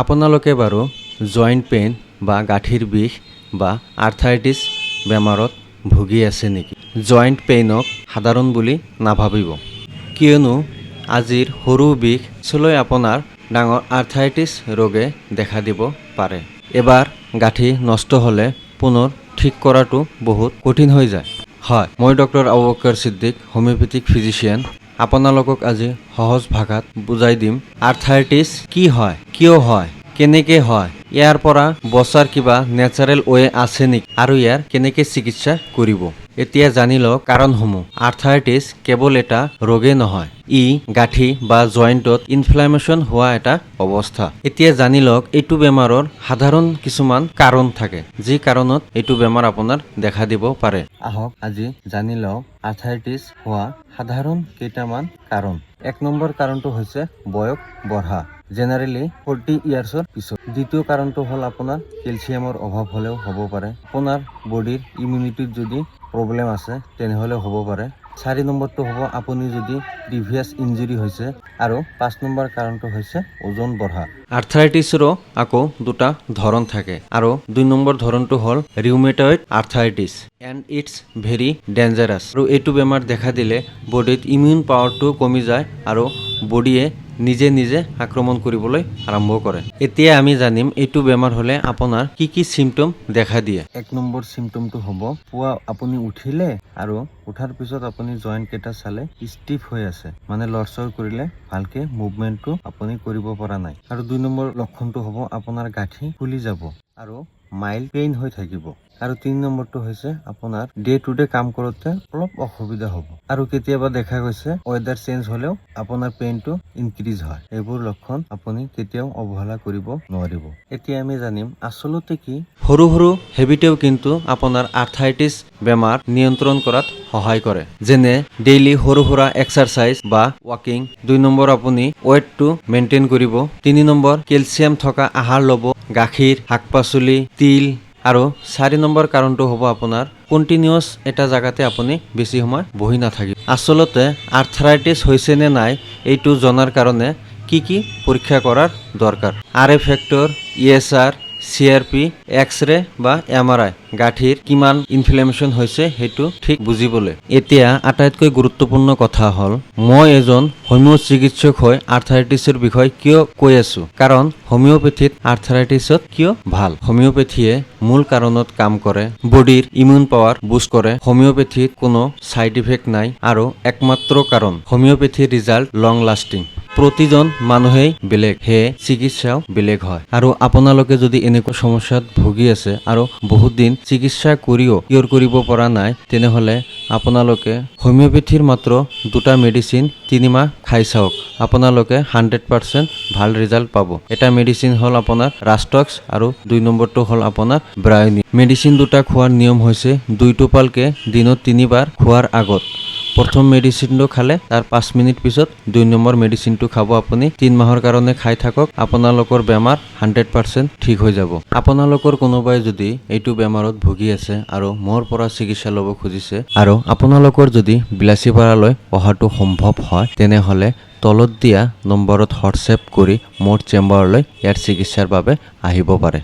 আপোনালোকে বাৰু joint pain বা গাঁঠিৰ বিষ বা আৰ্থ্ৰাইটিছ বেমাৰত ভুগি আছে নেকি? জইণ্ট পেইনক সাধাৰণ বুলি নাভাবিব, কিয়নো আজিৰ সৰু বিষ পিছলৈ আপোনাৰ ডাঙৰ আৰ্থ্ৰাইটিছ ৰোগে দেখা দিব পাৰে। এবাৰ গাঁঠি নষ্ট হ'লে পুনৰ ঠিক কৰাটো বহুত কঠিন হৈ যায়। হয়, মই doctor Abu Bakr Siddique, homeopathic physician. আপোনালোকক আজি সহজ ভাষাত বুজাই দিম আৰ্থ্ৰাইটিছ কি হয়, কিয় হয়, কেনেকৈ হয়, ইয়াৰ পৰা বচাৰ কিবা নেচাৰেল ৱে আছে নেকি আৰু ইয়াৰ কেনেকৈ চিকিৎসা কৰিব। এতিয়া জানি লওক কাৰণসমূহ। আৰ্থ্ৰাইটিছ কেৱল এটা ৰোগে নহয়, ই গাঁঠি বা জইণ্টত ইনফ্লামেশ্যন হোৱা এটা অৱস্থা। এতিয়া জানি লওক এইটো বেমাৰৰ সাধাৰণ কিছুমান কাৰণ থাকে, যি কাৰণত এইটো বেমাৰ আপোনাৰ দেখা দিব পাৰে। আহক আজি জানি লওক আৰ্থ্ৰাইটিছ হোৱা সাধাৰণ কেইটামান কাৰণ। 1 নম্বৰ কাৰণটো হৈছে বয়স বঢ়া, জেনেৰেলি 40 ইয়াৰ্ছৰ পিছত। দ্বিতীয় কাৰণটো হ'ল আপোনাৰ কেলছিয়ামৰ অভাৱ হ'লেও হ'ব পাৰে। আপোনাৰ বডিৰ ইমিউনিটিত যদি প্ৰব্লেম আছে তেনেহ'লে হ'ব পাৰে। 4 নম্বৰটো হ'ব আপুনি যদি প্ৰিভিয়াছ ইঞ্জুৰি হৈছে। আৰু 5 নম্বৰ কাৰণটো হৈছে ওজন বঢ়া। আৰ্থ্ৰাইটিছৰো আকৌ দুটা ধৰণ থাকে, আৰু 2 নম্বৰ ধৰণটো হ'ল rheumatoid arthritis and it's very dangerous. আৰু এইটো বেমাৰ দেখা দিলে বডিত ইমিউন পাৱাৰটো কমি যায় আৰু বডিয়ে নিজে নিজে আক্ৰমণ কৰিবলৈ আৰম্ভ কৰে। এতিয়া আমি জানিম এইটো বেমাৰ হ'লে আপোনাৰ কি কি চিমটম দেখা দিয়ে। 1 নম্বৰ চিমটমটো হ'ব পুৱা আপুনি উঠিলে আৰু উঠাৰ পিছত আপুনি জইণ্ট কেইটা চালে ষ্টিফ হৈ আছে, মানে লৰচৰ কৰিলে ভালকে মুভমেণ্টটো আপুনি কৰিব পৰা নাই। আৰু 2 নম্বৰ লক্ষণটো হ'ব আপোনাৰ গাঁঠি ফুলি যাব আৰু মাইল্ড পেইন হৈ থাকিব। আৰু 3 নম্বৰটো হৈছে আপোনাৰ ডে টু ডে কাম কৰোঁতে অলপ অসুবিধা হ'ব। আৰু কেতিয়াবা দেখা গৈছে ৱেডাৰ চেঞ্জ হ'লেও আপোনাৰ পেইনটো ইনক্ৰিজ হয়। এইবোৰ লক্ষণ আপুনি কেতিয়াও অৱহেলা কৰিব নোৱাৰিব। এতিয়া আমি জানিম আচলতে কি। সৰু সৰু হেবিটেও কিন্তু আপোনাৰ আৰ্থ্ৰাইটিছ বেমাৰ নিয়ন্ত্ৰণ কৰাত সহায় কৰে, যেনে ডেইলি সৰু সুৰা এক্সাৰচাইজ বা ৱাকিং। 2 নম্বৰ আপুনি ৱেটটো মেইনটেইন কৰিব। 3 নম্বৰ কেলছিয়াম থকা আহাৰ ল'ব, গাখীৰ, শাক পাচলি, তিল। আৰু 4 নম্বৰ কাৰণটো হ'ব আপোনাৰ কণ্টিনিউৱাছ এটা জাগাতে আপুনি বেছি সময় বহি নাথাকিব। আচলতে আৰ্থ্ৰাইটিছ হৈছে নে নাই এইটো জনাৰ কাৰণে কি কি পৰীক্ষা কৰাৰ দৰকাৰ। RA factor, ESR, CRP, X-ray বা MRI গাঁঠিৰ কিমান ইনফ্লেমেশ্যন হৈছে সেইটো ঠিক বুজিবলৈ। এতিয়া আটাইতকৈ গুৰুত্বপূৰ্ণ কথা হ'ল মই এজন হোমিও চিকিৎসক হৈ আৰ্থ্ৰাইটিছৰ বিষয়ে কিয় কৈ আছো, কাৰণ হোমিওপেথিত আৰ্থ্ৰাইটিছত কিয় ভাল। হোমিওপেথিয়ে মূল কাৰণত কাম কৰে, বডিৰ ইমিউন পাৱাৰ বুষ্ট কৰে। হোমিওপেথিত কোনো ছাইড ইফেক্ট নাই আৰু একমাত্ৰ কাৰণ হোমিওপেথিৰ ৰিজাল্ট লং লাষ্টিং। প্ৰতিজন মানুহেই বেলেগ, সেয়ে চিকিৎসাও বেলেগ হয়। আৰু আপোনালোকে যদি এনেকুৱা সমস্যাত ভুগি আছে আৰু বহুত দিন চিকিৎসা কৰিও কিয়ৰ কৰিব পৰা নাই, তেনেহ'লে আপোনালোকে হোমিওপেথিৰ মাত্ৰ 2টা মেডিচিন 3 মাহ খাই চাওক। আপোনালোকে 100% ভাল ৰিজাল্ট পাব। এটা মেডিচিন হ'ল আপোনাৰ ৰাষ্টক্স আৰু 2 নম্বৰটো হ'ল আপোনাৰ ব্ৰায়নি। মেডিচিন 2টা খোৱাৰ নিয়ম হৈছে 2 টোপালকে দিনত 3 বাৰ খোৱাৰ আগত। প্ৰথম মেডিচিনটো খালে তাৰ 5 মিনিট পিছত 2 নম্বৰ মেডিচিনটো খাব। আপুনি 3 মাহৰ কাৰণে খাই থাকক, আপোনালোকৰ বেমাৰ 100% ঠিক হৈ যাব। আপোনালোকৰ কোনোবাই যদি এইটো বেমাৰত ভুগি আছে আৰু মোৰ পৰা চিকিৎসা ল'ব খুজিছে আৰু আপোনালোকৰ যদি বিলাসীপাৰালৈ অহাটো সম্ভৱ হয়, তেনেহ'লে তলত দিয়া নম্বৰত হোৱাটছএপ কৰি মোৰ চেম্বাৰলৈ ইয়াৰ চিকিৎসাৰ বাবে আহিব পাৰে।